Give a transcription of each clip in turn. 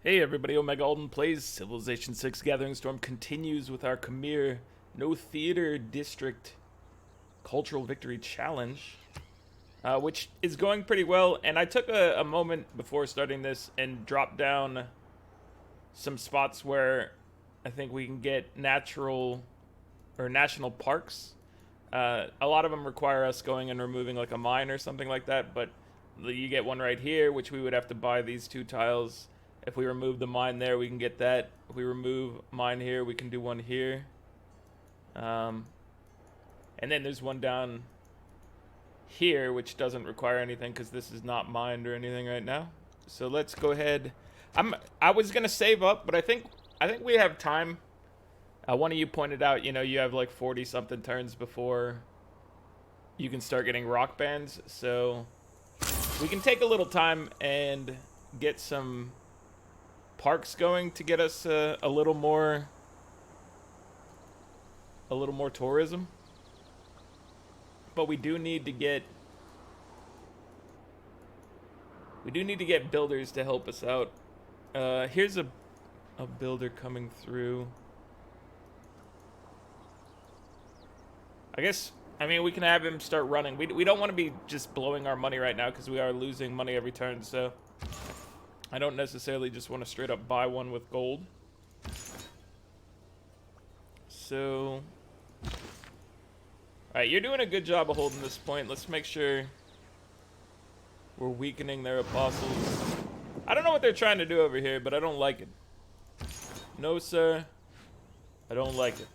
Hey everybody, Omega Alden plays Civilization 6 Gathering Storm continues with our Khmer No Theater District Cultural Victory Challenge, which is going pretty well. And I took a moment before starting this and dropped down some spots where I think we can get natural or national parks. A lot of them require us going and removing like a mine or something like that, but you get one right here, which we would have to buy these two tiles. If we remove the mine there, we can get that. If we remove mine here, we can do one here. And then there's one down here, which doesn't require anything because this is not mined or anything right now. So let's go ahead. I was gonna save up, but I think we have time. One of you pointed out, you have like 40 something turns before you can start getting rock bands. So we can take a little time and get some parks going to get us a little more tourism, but we do need to get builders to help us out. Here's a builder coming through. I mean we can have him start running. We don't want to be just blowing our money right now because we are losing money every turn, so I don't necessarily just want to straight up buy one with gold. So, alright, you're doing a good job of holding this point. Let's make sure we're weakening their apostles. I don't know what they're trying to do over here, but I don't like it. No, sir. I don't like it.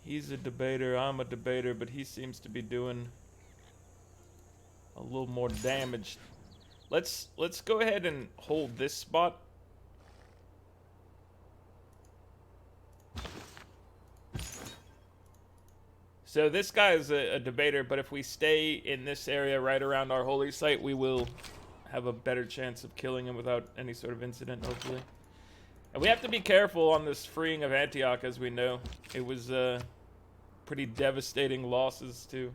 He's a debater, I'm a debater, but he seems to be doing a little more damage. Let's go ahead and hold this spot. So this guy is a debater, but if we stay in this area right around our holy site, we will have a better chance of killing him without any sort of incident, hopefully. And we have to be careful on this freeing of Antioch, as we know. It was pretty devastating losses, too.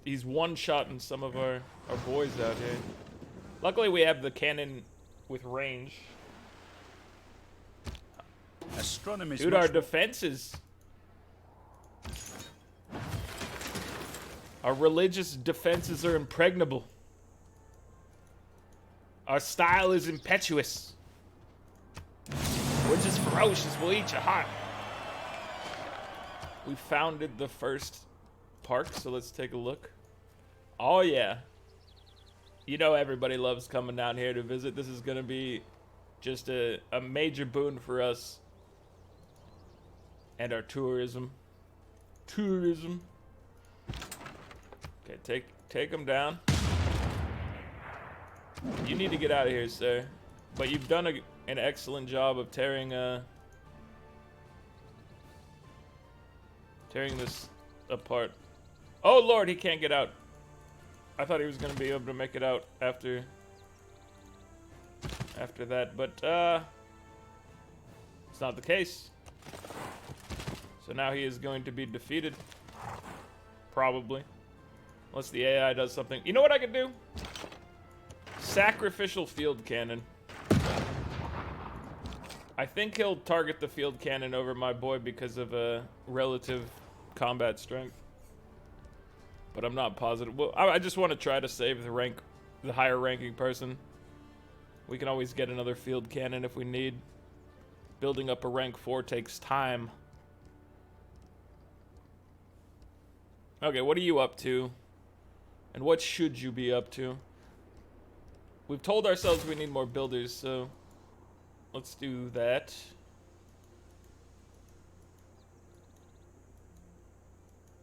He's one-shotting some of our boys out here. Luckily, we have the cannon with range. Astronomy's Dude, our defenses. Our religious defenses are impregnable. Our style is impetuous. We're just ferocious, we'll eat your heart. We founded the first park, so let's take a look. Oh, yeah. You know everybody loves coming down here to visit. This is going to be just a major boon for us. And our tourism. Tourism. Okay, take them down. You need to get out of here, sir. But you've done an excellent job of tearing this apart. Oh, Lord, he can't get out. I thought he was going to be able to make it out after that, but it's not the case. So now he is going to be defeated. Probably. Unless the AI does something. You know what I could do? Sacrificial field cannon. I think he'll target the field cannon over my boy because of relative combat strength. But I'm not positive. Well, I just want to try to save the higher ranking person. We can always get another field cannon if we need. Building up a rank 4 takes time. Okay, what are you up to? And what should you be up to? We've told ourselves we need more builders, so let's do that.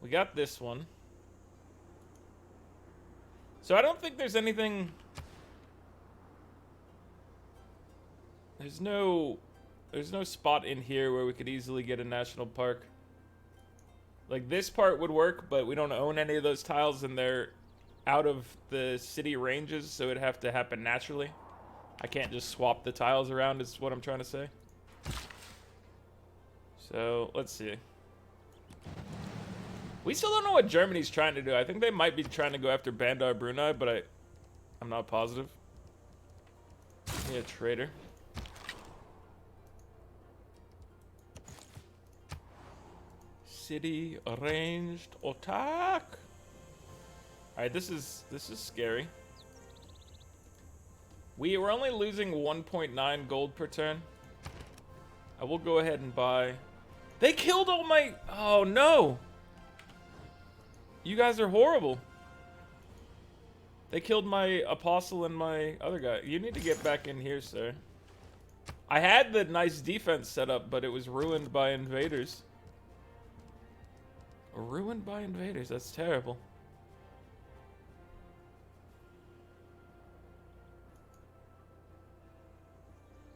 We got this one. So I don't think there's anything. There's no spot in here where we could easily get a national park. Like this part would work, but we don't own any of those tiles and they're out of the city ranges, so it'd have to happen naturally. I can't just swap the tiles around is what I'm trying to say. So let's see. We still don't know what Germany's trying to do. I think they might be trying to go after Bandar Brunei, but I'm not positive. Yeah, traitor. City arranged attack. All right, this is scary. We were only losing 1.9 gold per turn. I will go ahead and buy. They killed all my. Oh no! You guys are horrible. They killed my apostle and my other guy. You need to get back in here, sir. I had the nice defense set up, but it was ruined by invaders. Ruined by invaders. That's terrible.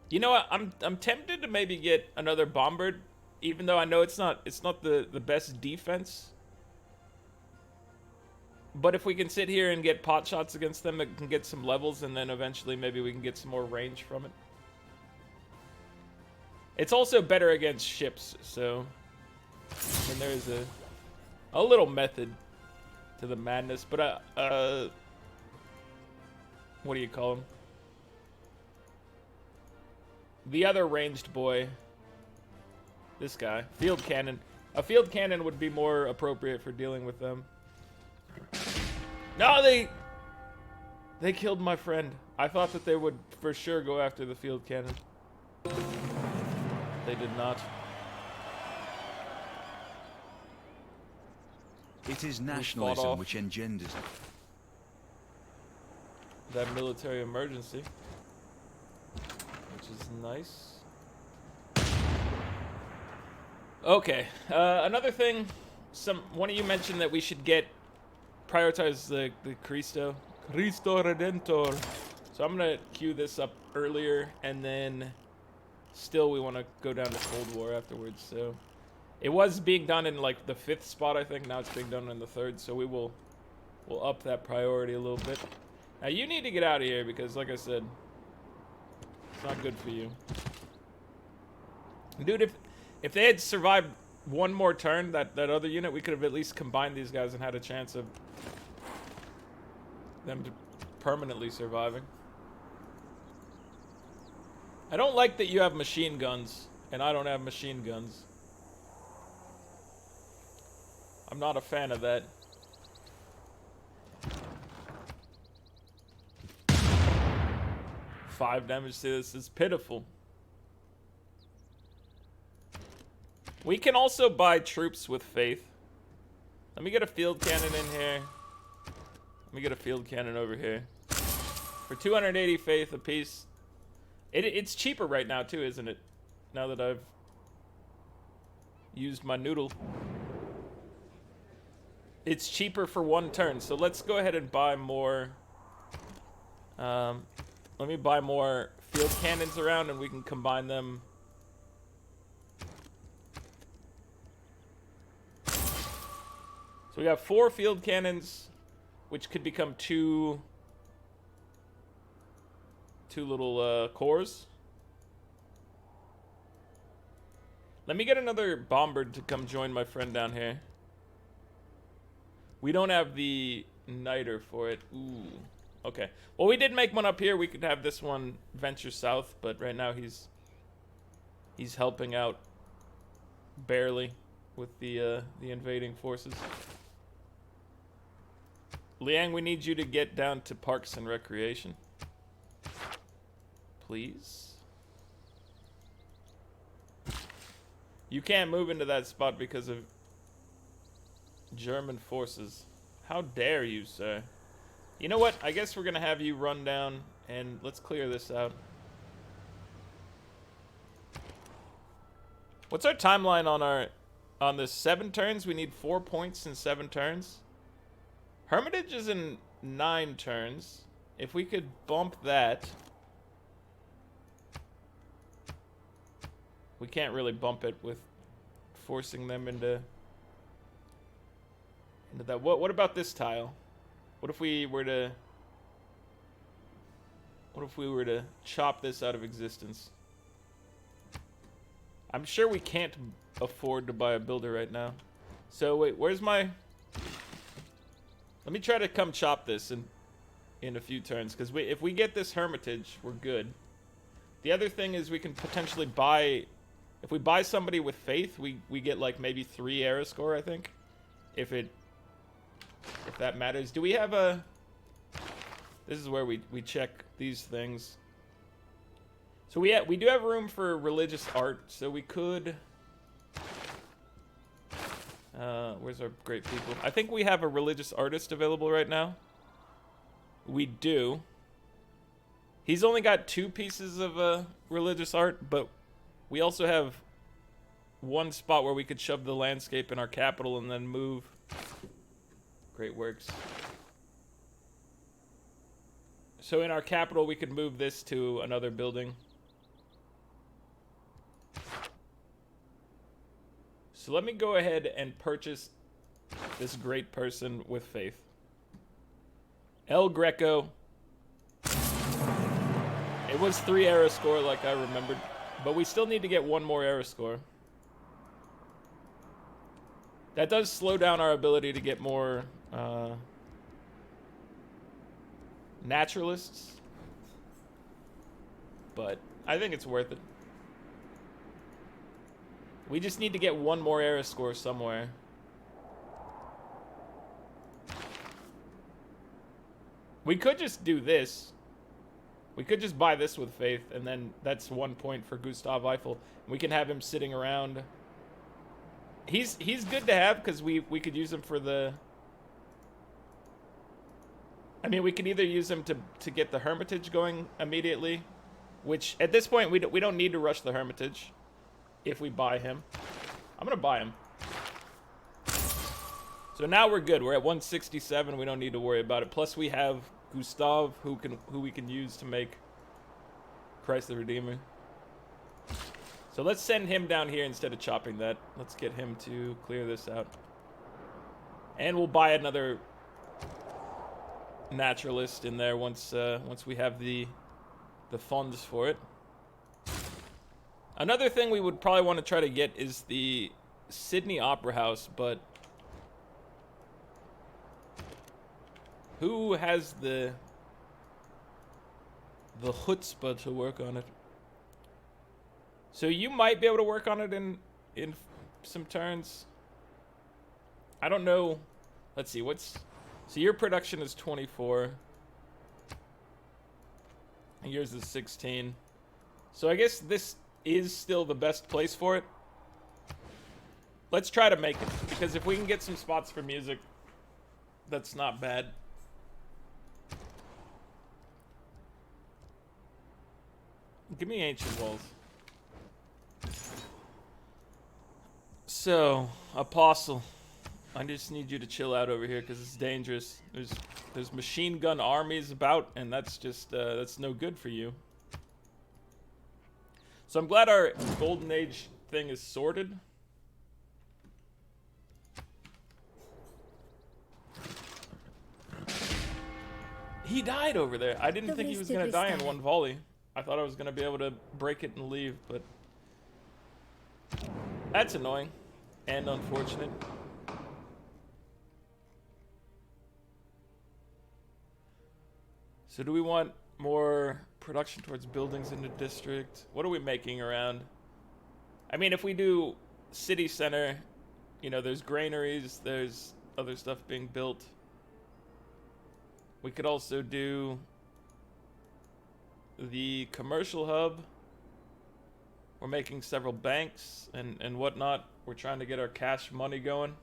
You know what? I'm tempted to maybe get another bombard, even though I know it's not the best defense. But if we can sit here and get pot shots against them, it can get some levels, and then eventually maybe we can get some more range from it. It's also better against ships, so I mean, there is a little method to the madness. But what do you call him? The other ranged boy. This guy, field cannon. A field cannon would be more appropriate for dealing with them. No, they killed my friend. I thought that they would for sure go after the field cannon. They did not. It is nationalism which engenders it. That military emergency, which is nice. Okay, another thing. One of you mentioned that we should prioritize the Cristo Redentor. So I'm gonna queue this up earlier, and then still we want to go down to Cold War afterwards. So it was being done in like the 5th spot, I think. Now it's being done in the 3rd, so we'll up that priority a little bit. Now you need to get out of here because, like I said, it's not good for you, dude. If they had survived one more turn, that other unit, we could have at least combined these guys and had a chance of them permanently surviving. I don't like that you have machine guns and I don't have machine guns. I'm not a fan of that. Five damage to this is pitiful. We can also buy troops with faith. Let me get a field cannon in here. Let me get a field cannon over here. For 280 faith apiece. It's cheaper right now too, isn't it? Now that I've used my noodle. It's cheaper for one turn, so let's go ahead and buy more. Let me buy more field cannons around and we can combine them. So we got 4 field cannons, which could become two little cores. Let me get another bombard to come join my friend down here. We don't have the niter for it. Ooh. Okay. Well, we did make one up here. We could have this one venture south, but right now he's helping out barely with the invading forces. Liang, we need you to get down to Parks and Recreation. Please. You can't move into that spot because of German forces. How dare you, sir? You know what? I guess we're gonna have you run down and let's clear this out. What's our timeline on this? 7 turns? We need 4 points in 7 turns. Hermitage is in 9 turns. If we could bump that. We can't really bump it with forcing them into that. What about this tile? What if we were to chop this out of existence? I'm sure we can't afford to buy a builder right now. So wait, where's my... Let me try to come chop this in a few turns, because if we get this Hermitage, we're good. The other thing is we can potentially buy... If we buy somebody with faith, we get like maybe 3 era score, I think. If that matters. Do we have a... This is where we check these things. So we do have room for religious art, so we could... where's our great people? I think we have a religious artist available right now. We do. He's only got 2 pieces of religious art, but we also have one spot where we could shove the landscape in our capital and then move. Great works. So in our capital, we could move this to another building. So let me go ahead and purchase this great person with faith. El Greco. It was 3 era score like I remembered, but we still need to get 1 more era score. That does slow down our ability to get more naturalists, but I think it's worth it. We just need to get 1 more era score somewhere. We could just do this. We could just buy this with faith, and then that's 1 point for Gustav Eiffel. We can have him sitting around. He's good to have because we could use him for the... I mean, we could either use him to get the Hermitage going immediately, which at this point we don't need to rush the Hermitage if we buy him. I'm gonna buy him. So now we're good. We're at 167. We don't need to worry about it. Plus we have Gustav, who we can use to make Christ the Redeemer. So let's send him down here instead of chopping that. Let's get him to clear this out. And we'll buy another naturalist in there once we have the funds for it. Another thing we would probably want to try to get is the Sydney Opera House, but who has the chutzpah to work on it? So you might be able to work on it in some turns. I don't know. Let's see, so your production is 24. And yours is 16. So I guess this is still the best place for it. Let's try to make it, because if we can get some spots for music, that's not bad. Give me ancient walls. So, Apostle, I just need you to chill out over here because it's dangerous. There's machine gun armies about, and that's just that's no good for you. So I'm glad our Golden Age thing is sorted. He died over there. I didn't think he was going to die in 1 volley. I thought I was going to be able to break it and leave, but that's annoying and unfortunate. So do we want more production towards buildings in the district? What are we making around? I mean, if we do city center, you know, there's granaries, there's other stuff being built. We could also do the commercial hub. We're making several banks and whatnot. We're trying to get our cash money going.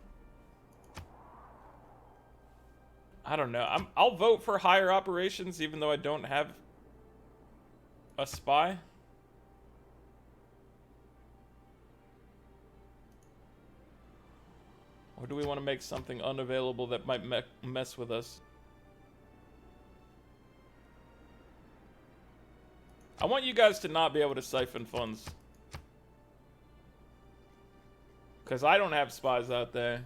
I don't know. I'll vote for higher operations even though I don't have a spy. Or do we want to make something unavailable that might mess with us? I want you guys to not be able to siphon funds. Because I don't have spies out there.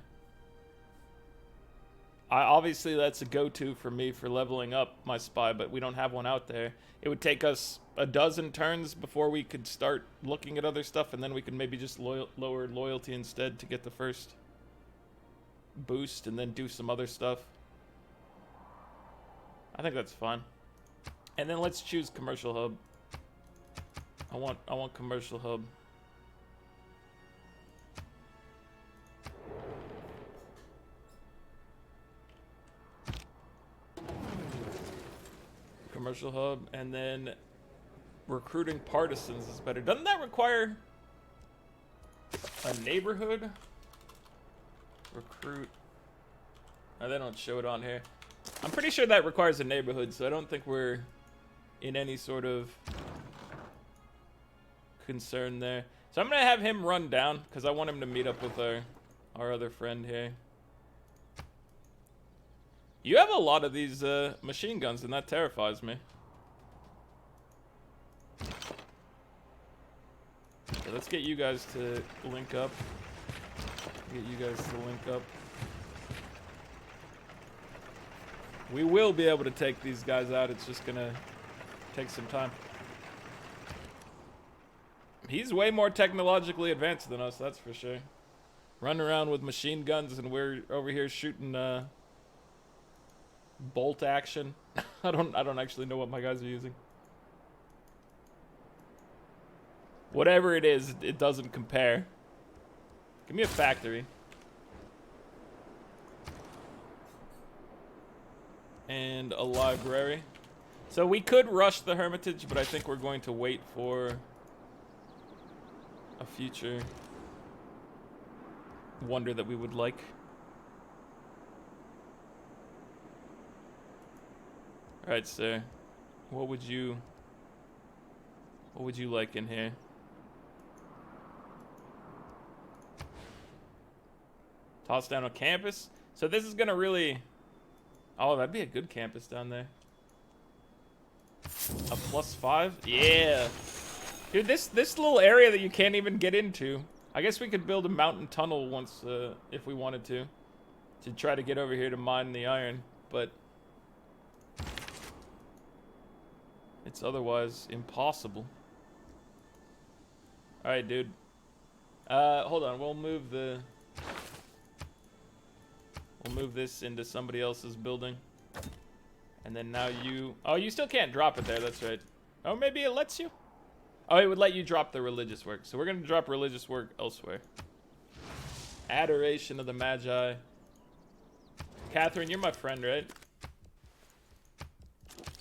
Obviously, that's a go-to for me for leveling up my spy, but we don't have one out there. It would take us a dozen turns before we could start looking at other stuff, and then we could maybe just lower loyalty instead to get the first boost and then do some other stuff. I think that's fun. And then let's choose commercial hub. I want commercial hub. Commercial hub, and then recruiting partisans is better. Doesn't that require a neighborhood? Recruit. Oh, they don't show it on here. I'm pretty sure that requires a neighborhood, so I don't think we're in any sort of concern there. So I'm gonna have him run down because I want him to meet up with our other friend here. You have a lot of these machine guns, and that terrifies me. So let's get you guys to link up. We will be able to take these guys out. It's just gonna take some time. He's way more technologically advanced than us, that's for sure. Running around with machine guns, and we're over here shooting bolt action. I don't actually know what my guys are using. Whatever it is, it doesn't compare. Give me a factory. And a library. So we could rush the Hermitage, but I think we're going to wait for a future wonder that we would like. Alright, sir. What would you like in here? Toss down a campus? So this is gonna really... Oh, that'd be a good campus down there. A +5? Yeah. Dude, this little area that you can't even get into. I guess we could build a mountain tunnel once, if we wanted to try to get over here to mine the iron, but it's otherwise impossible. Alright, dude. Hold on, we'll move this into somebody else's building. And then now you... Oh, you still can't drop it there, that's right. Oh, maybe it lets you? Oh, it would let you drop the religious work. So we're going to drop religious work elsewhere. Adoration of the Magi. Catherine, you're my friend, right?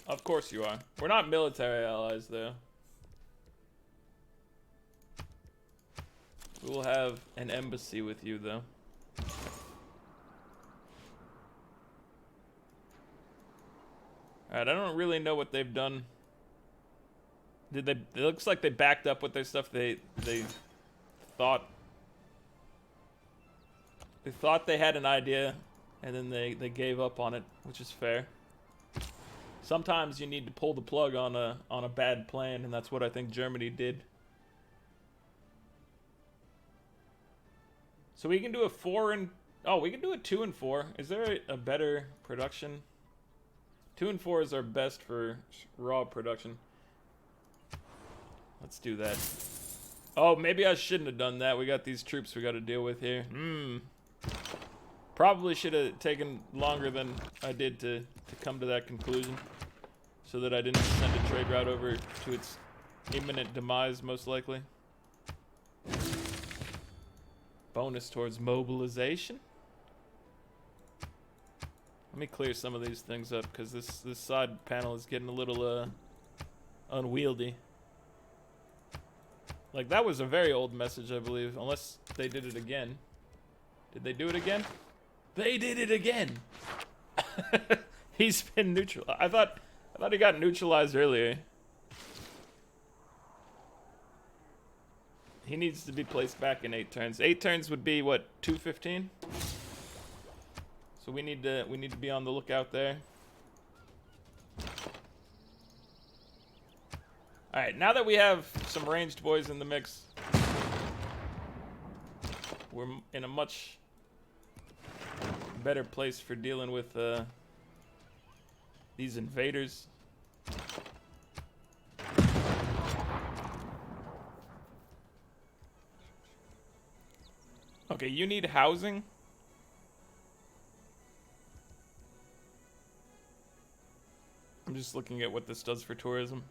Of course you are. We're not military allies, though. We will have an embassy with you, though. Alright, I don't really know what they've done. Did they... It looks like they backed up with their stuff. They thought... They thought they had an idea, and then they gave up on it, which is fair. Sometimes you need to pull the plug on a bad plan, and that's what I think Germany did. So we can do a 4 and... Oh, we can do a 2 and 4. Is there a better production? 2 and 4 is our best for raw production. Let's do that. Oh, maybe I shouldn't have done that. We got these troops we got to deal with here. Probably should have taken longer than I did to come to that conclusion, so that I didn't send a trade route over to its imminent demise, most likely. Bonus towards mobilization. Let me clear some of these things up, because this side panel is getting a little unwieldy. Like, that was a very old message, I believe, unless they did it again. Did they do it again? They did it again. He's been neutral. I thought he got neutralized earlier. He needs to be placed back in 8 turns. 8 turns would be what, 215? So we need to be on the lookout there. All right, now that we have some ranged boys in the mix, we're in a much better place for dealing with these invaders. Okay, you need housing. I'm just looking at what this does for tourism.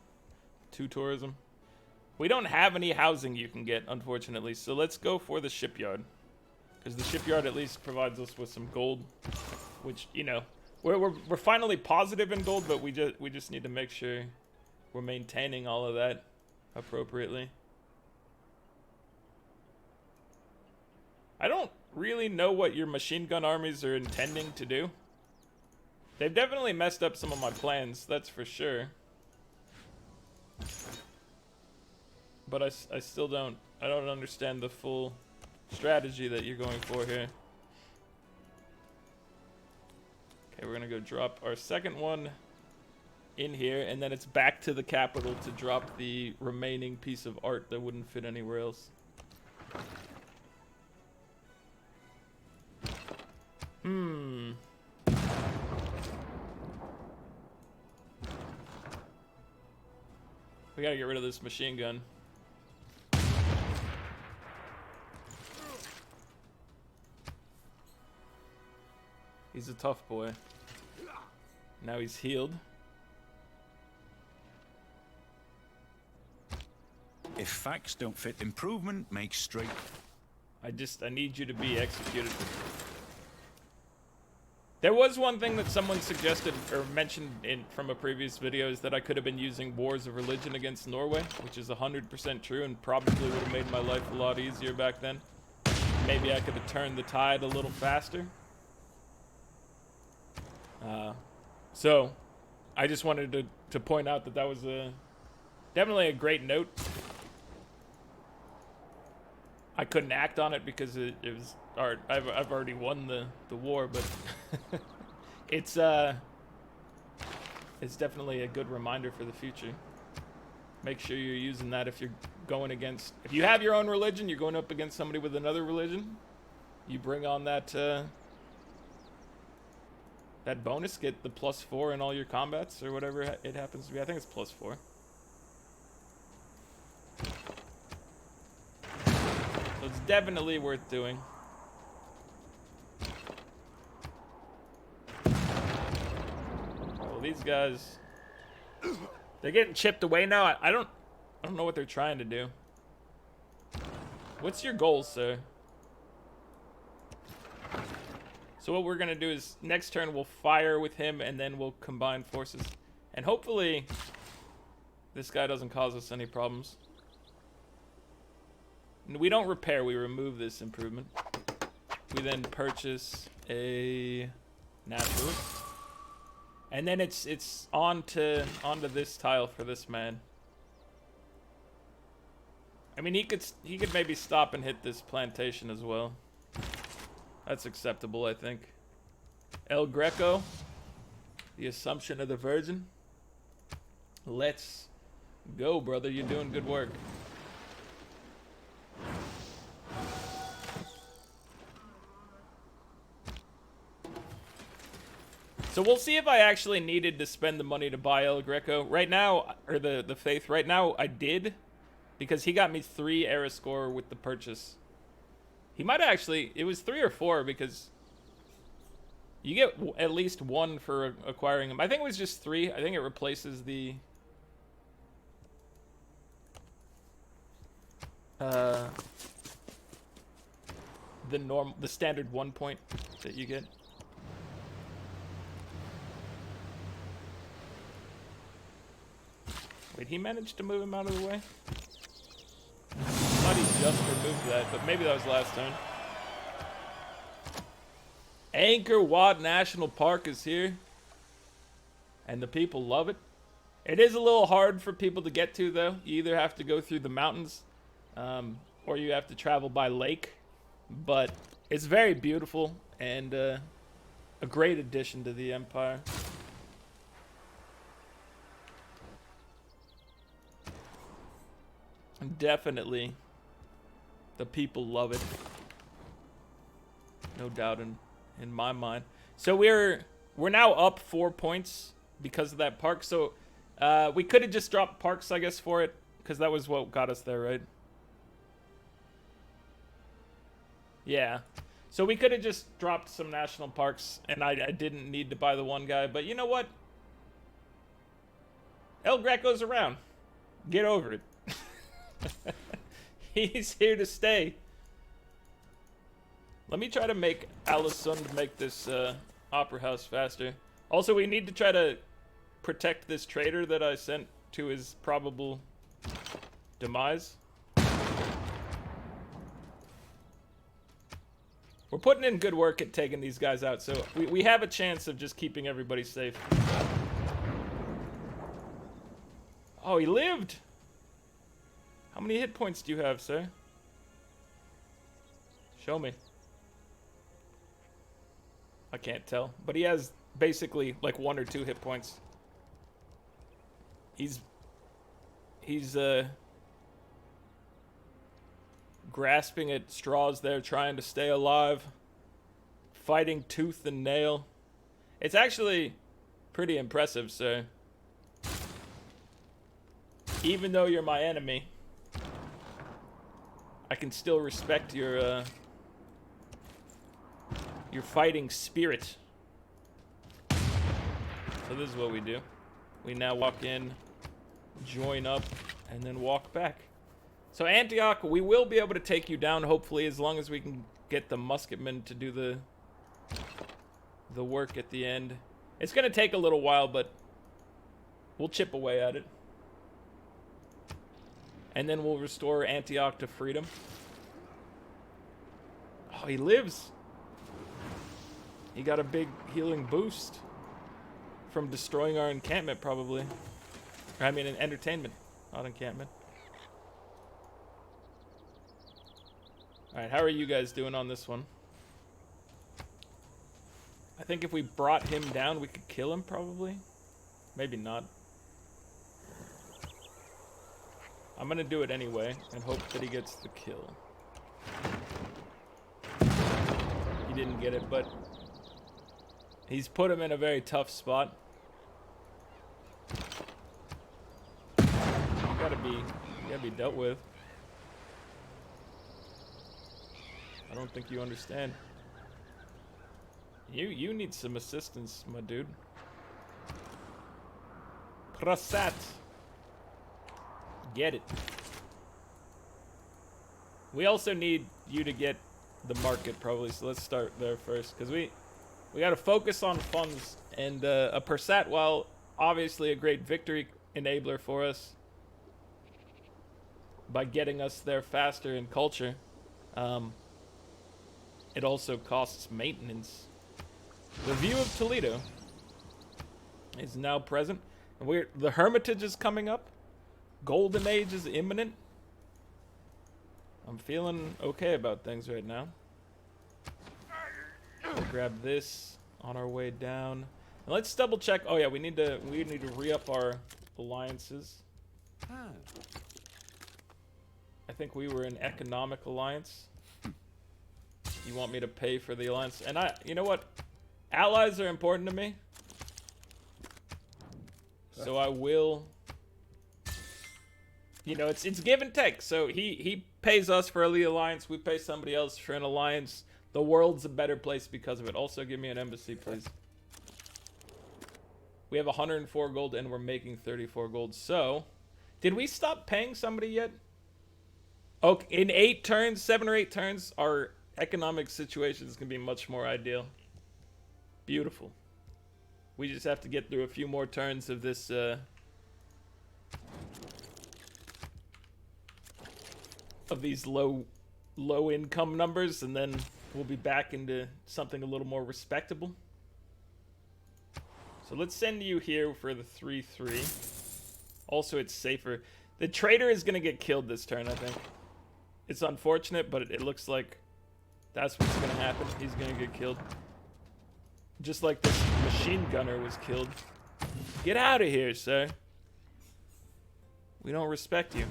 To tourism. We don't have any housing you can get, unfortunately. So let's go for the shipyard. Because the shipyard at least provides us with some gold. Which, you know, we're finally positive in gold, but we just need to make sure we're maintaining all of that appropriately. I don't really know what your machine gun armies are intending to do. They've definitely messed up some of my plans, that's for sure. But I still don't understand the full strategy that you're going for here. Okay, we're gonna go drop our second one in here, and then it's back to the capital to drop the remaining piece of art that wouldn't fit anywhere else. We gotta get rid of this machine gun. He's a tough boy. Now he's healed. If facts don't fit, improvement makes straight. I need you to be executed. There was one thing that someone suggested or mentioned from a previous video, is that I could have been using wars of religion against Norway, which is 100% true and probably would have made my life a lot easier back then. Maybe I could have turned the tide a little faster. So, I just wanted to point out that was definitely a great note. I couldn't act on it because it was art. I've already won the war, but it's definitely a good reminder for the future. Make sure you're using that if you're going against. If you have your own religion, you're going up against somebody with another religion. You bring on that bonus, get the +4 in all your combats or whatever it happens to be. I think it's +4. So it's definitely worth doing. Well, these guys, they're getting chipped away now. I don't know what they're trying to do. What's your goal, sir? So what we're gonna do is next turn we'll fire with him and then we'll combine forces. And hopefully this guy doesn't cause us any problems. We don't repair, we remove this improvement. We then purchase a naturalist. And then it's onto this tile for this man. I mean, he could maybe stop and hit this plantation as well. That's acceptable, I think. El Greco, the Assumption of the Virgin. Let's go, brother. You're doing good work. So we'll see if I actually needed to spend the money to buy El Greco. Right now, or the Faith, right now I did. Because he got me 3 era score with the purchase. He might actually, it was 3 or 4 because you get at least 1 for acquiring him. I think it was just 3. I think it replaces the standard 1 point that you get. Wait, he managed to move him out of the way? I thought he just removed that, but maybe that was last turn. Angkor Wat National Park is here. And the people love it. It is a little hard for people to get to, though. You either have to go through the mountains, or you have to travel by lake. But it's very beautiful and a great addition to the Empire. Definitely, the people love it. No doubt in my mind. So we're now up 4 points because of that park. So we could have just dropped parks, I guess, for it, because that was what got us there, right? Yeah. So we could have just dropped some national parks, and I didn't need to buy the one guy. But you know what? El Greco's around. Get over it. He's here to stay. Let me try to make Alisund make this opera house faster. Also, we need to try to protect this trader that I sent to his probable demise. We're putting in good work at taking these guys out, so we have a chance of just keeping everybody safe. Oh, he lived! How many hit points do you have, sir? Show me. I can't tell, but he has basically like 1 or 2 hit points. He's grasping at straws there, trying to stay alive, fighting tooth and nail. It's actually pretty impressive, sir. Even though you're my enemy, I can still respect your fighting spirit. So this is what we do. We now walk in, join up, and then walk back. So Antioch, we will be able to take you down, hopefully, as long as we can get the musketmen to do the work at the end. It's going to take a little while, but we'll chip away at it. And then we'll restore Antioch to freedom. Oh, he lives. He got a big healing boost from destroying our encampment, probably. I mean, an entertainment, not encampment. Alright, how are you guys doing on this one? I think if we brought him down, we could kill him, probably. Maybe not. I'm gonna do it anyway, and hope that he gets the kill. He didn't get it, but he's put him in a very tough spot. You gotta be dealt with. I don't think you understand. You need some assistance, my dude. Prasat. Get it. We also need you to get the market, probably, so let's start there first, because we got to focus on funds, and a Persat, while obviously a great victory enabler for us by getting us there faster in culture, it also costs maintenance. The view of Toledo is now present. The Hermitage is coming up. Golden Age is imminent. I'm feeling okay about things right now. We'll grab this on our way down. And let's double check. Oh yeah, we need to re-up our alliances. I think we were an economic alliance. You want me to pay for the alliance? And you know what? Allies are important to me. So I will, you know, it's give and take. So he pays us for the alliance, we pay somebody else for an alliance. The world's a better place because of it. Also, give me an embassy, please. We have 104 gold and we're making 34 gold. So, did we stop paying somebody yet? Okay, in 8 turns, 7 or 8 turns, our economic situations can be much more ideal. Beautiful. We just have to get through a few more turns of this of these low income numbers, and then we'll be back into something a little more respectable. So let's send you here for the 3-3. Also, it's safer. The trader is gonna get killed this turn, I think. It's unfortunate, but it looks like that's what's gonna happen. He's gonna get killed. Just like this machine gunner was killed. Get out of here, sir. We don't respect you.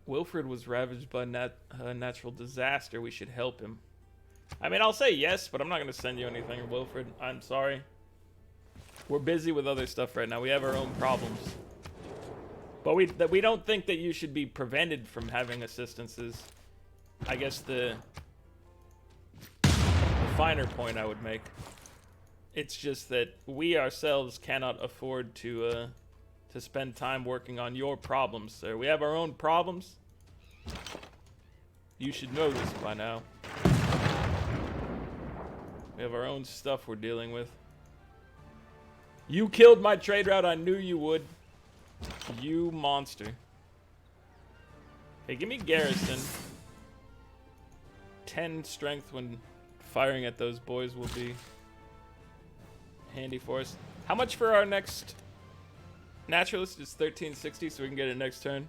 Wilfred was ravaged by a natural disaster. We should help him. I mean, I'll say yes, but I'm not going to send you anything, Wilfred. I'm sorry. We're busy with other stuff right now. We have our own problems. But we don't think that you should be prevented from having assistances. I guess the finer point I would make. It's just that we ourselves cannot afford to spend time working on your problems, sir. We have our own problems. You should know this by now. We have our own stuff we're dealing with. You killed my trade route. I knew you would. You monster. Hey, give me garrison. 10 strength when firing at those boys will be handy for us. How much for our next naturalist? It's 1360, so we can get it next turn.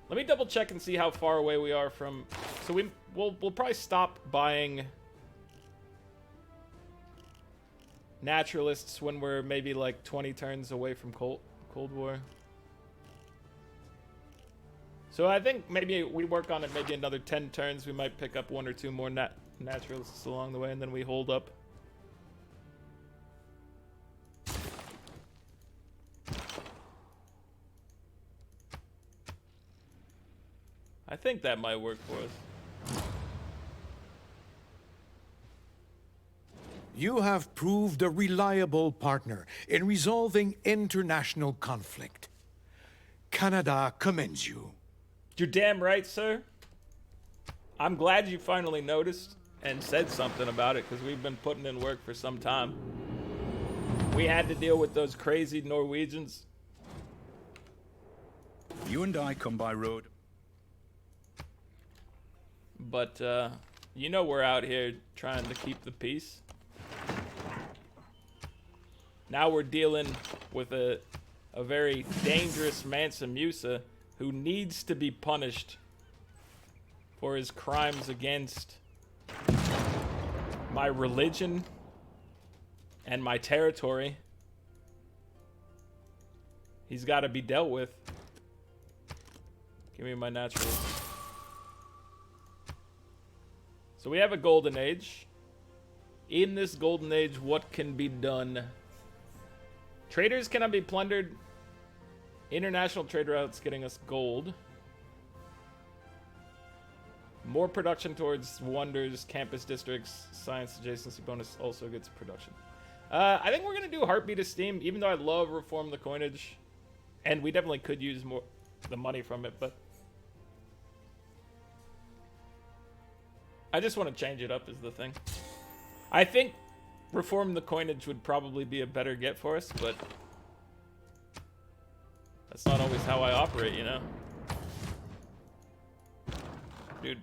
Let me double check and see how far away we are from. So we'll probably stop buying naturalists when we're maybe like 20 turns away from Cold War. So I think maybe we work on it maybe another 10 turns. We might pick up 1 or 2 more naturalists along the way, and then we hold up. I think that might work for us. You have proved a reliable partner in resolving international conflict. Canada commends you. You're damn right, sir. I'm glad you finally noticed and said something about it, because we've been putting in work for some time. We had to deal with those crazy Norwegians. You and I come by road. But, you know we're out here trying to keep the peace. Now we're dealing with a very dangerous Mansa Musa who needs to be punished for his crimes against my religion and my territory. He's got to be dealt with. Give me my natural. So we have a golden age. In this golden age, what can be done? Traders cannot be plundered. International trade routes getting us gold. More production towards wonders, campus districts, science adjacency bonus also gets production. I think we're going to do Heartbeat of Steam, even though I love Reform the Coinage. And we definitely could use more the money from it, but I just want to change it up is the thing. I think Reform the Coinage would probably be a better get for us, but that's not always how I operate, you know? Dude.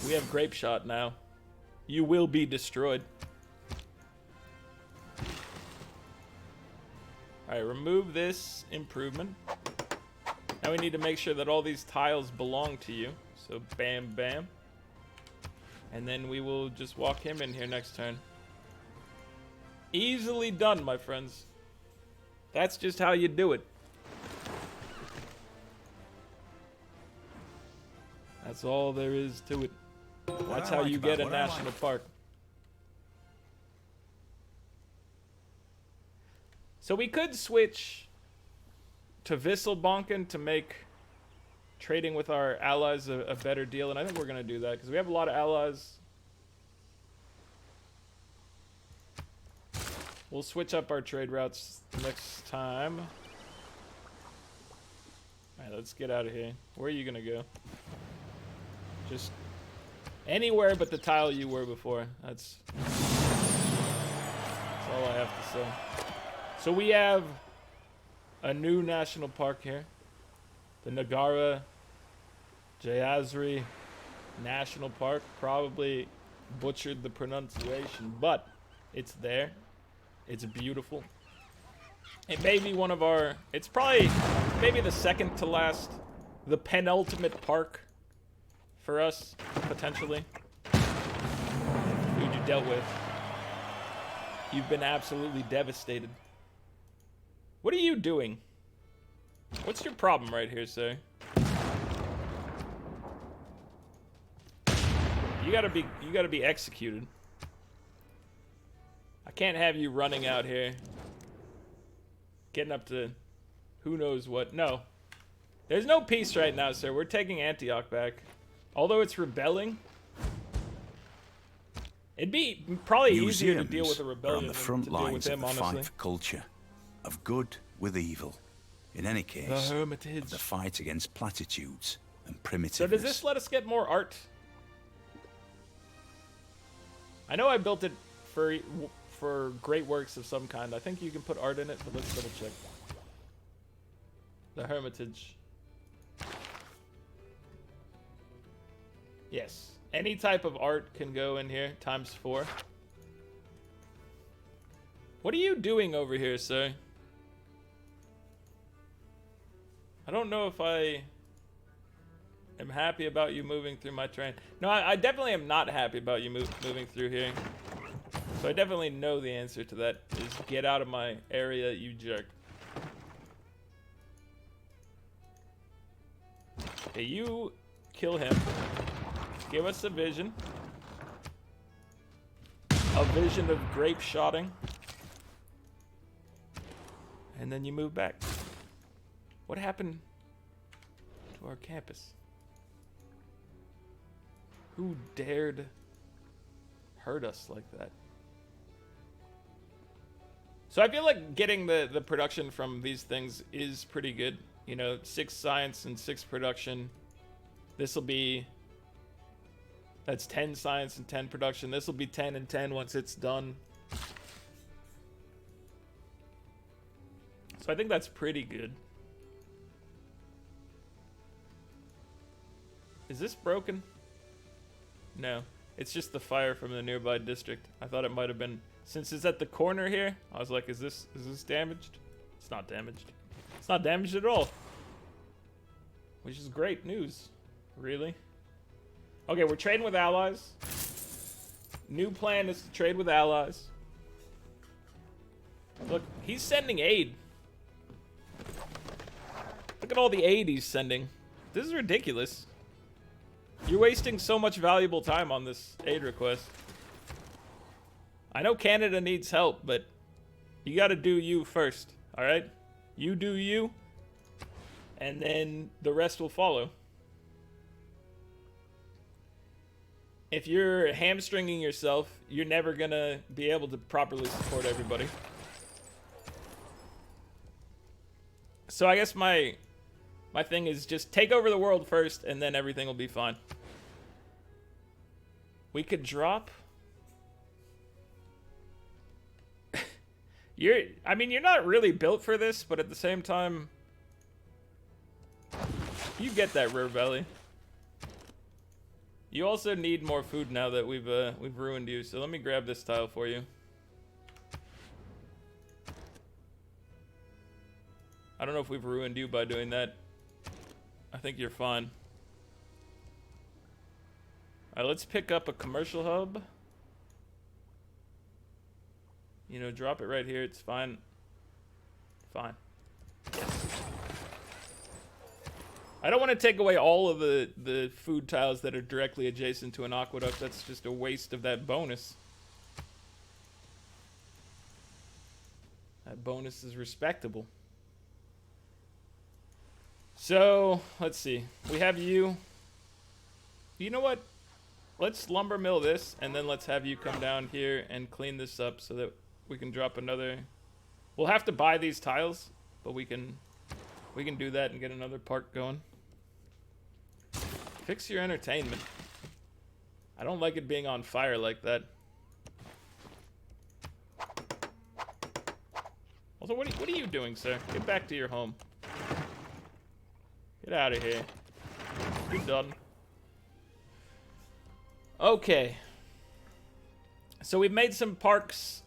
We have Grape Shot now. You will be destroyed. Alright, remove this improvement. Now we need to make sure that all these tiles belong to you. So bam, bam. And then we will just walk him in here next turn. Easily done, my friends. That's just how you do it. That's all there is to it. That's how you get a national park. So we could switch to Visselbanken to make trading with our allies a better deal, and I think we're going to do that because we have a lot of allies. We'll switch up our trade routes next time. Alright, let's get out of here. Where are you going to go? Just anywhere but the tile you were before. That's all I have to say. So we have a new national park here. The Nagara Jayasri National Park. Probably butchered the pronunciation, but it's there. It's beautiful. It may be one of our... It's probably maybe the second to last, the penultimate park for us, potentially. Who you dealt with. You've been absolutely devastated. What are you doing? What's your problem right here, sir? You gotta be executed. I can't have you running out here. Getting up to who knows what. No. There's no peace right now, sir. We're taking Antioch back. Although it's rebelling, It'd be probably easier to deal with Museums a are rebellion on the than front to deal with lines of him, the honestly. fight for culture, of good with evil. In any case, The of Hermitage. the fight against platitudes and primitiveness. So does this let us get more art? I know I built it for great works of some kind. I think you can put art in it, but let's double check. The Hermitage. Yes. Any type of art can go in here, ×4. What are you doing over here, sir? I don't know if I am happy about you moving through my terrain. No, I definitely am not happy about you moving through here. So I definitely know the answer to that is get out of my area, you jerk. Okay, you kill him. Give us a vision. A vision of grape shotting. And then you move back. What happened to our campus? Who dared hurt us like that? So I feel like getting the production from these things is pretty good. You know, 6 science and 6 production. This'll be... That's 10 science and 10 production. This'll be 10 and 10 once it's done. So I think that's pretty good. Is this broken? No. It's just the fire from the nearby district. I thought it might have been... Since it's at the corner here, I was like, is this damaged? It's not damaged. It's not damaged at all. Which is great news. Really? Okay, we're trading with allies. New plan is to trade with allies. Look, he's sending aid. Look at all the aid he's sending. This is ridiculous. You're wasting so much valuable time on this aid request. I know Canada needs help, but you gotta do you first, alright? You do you, and then the rest will follow. If you're hamstringing yourself, you're never gonna be able to properly support everybody. So I guess my thing is just take over the world first, and then everything will be fine. We could drop... I mean, you're not really built for this, but at the same time, you get that River Valley. You also need more food now that we've ruined you. So let me grab this tile for you. I don't know if we've ruined you by doing that. I think you're fine. All right, let's pick up a commercial hub. You know, drop it right here. It's fine. Fine. Yes. I don't want to take away all of the food tiles that are directly adjacent to an aqueduct. That's just a waste of that bonus. That bonus is respectable. So, let's see. We have you. You know what? Let's lumber mill this, and then let's have you come down here and clean this up so that we can drop another... We'll have to buy these tiles, but we can do that and get another park going. Fix your entertainment. I don't like it being on fire like that. Also, what are you doing, sir? Get back to your home. Get out of here. You're done. Okay. So we've made some parks.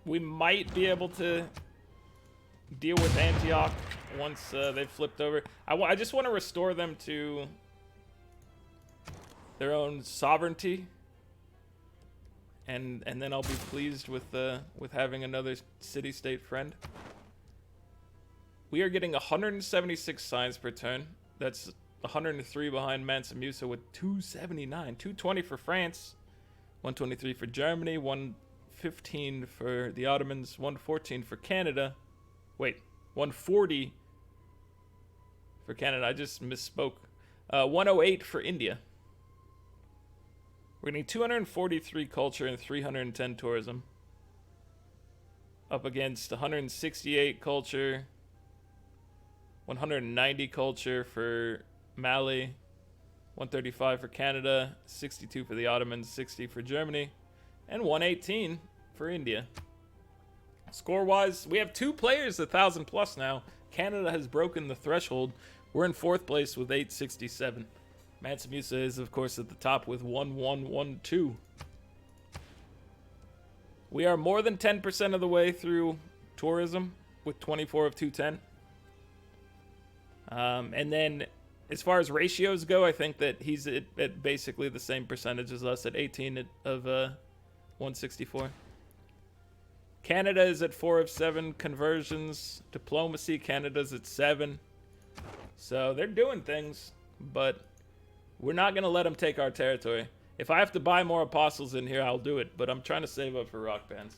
We might be able to deal with Antioch once they've flipped over. I just want to restore them to their own sovereignty, and then I'll be pleased with having another city-state friend. We are getting 176 science per turn. That's 103 behind Mansa Musa with 279. 220 for France, 123 for Germany, 115 for the Ottomans, 114 for Canada. Wait, 140 for Canada. I just misspoke. 108 for India. We're getting 243 culture and 310 tourism. Up against 168 culture, 190 culture for Mali, 135 for Canada, 62 for the Ottomans, 60 for Germany, and 118 for India. Score-wise, we have 2 players 1,000 plus now. Canada has broken the threshold. We're in 4th place with 867. Mansa Musa is, of course, at the top with 1112. We are more than 10% of the way through tourism with 24 of 210. And then as far as ratios go, I think that he's at basically the same percentage as us at 18 of 164. Canada is at 4 of 7 conversions. Diplomacy, Canada's at 7. So they're doing things, but we're not going to let them take our territory. If I have to buy more apostles in here, I'll do it, but I'm trying to save up for rock bands.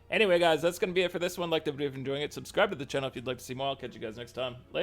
Anyway, guys, that's going to be it for this one. Like the video if you're enjoying it. Subscribe to the channel if you'd like to see more. I'll catch you guys next time. Later.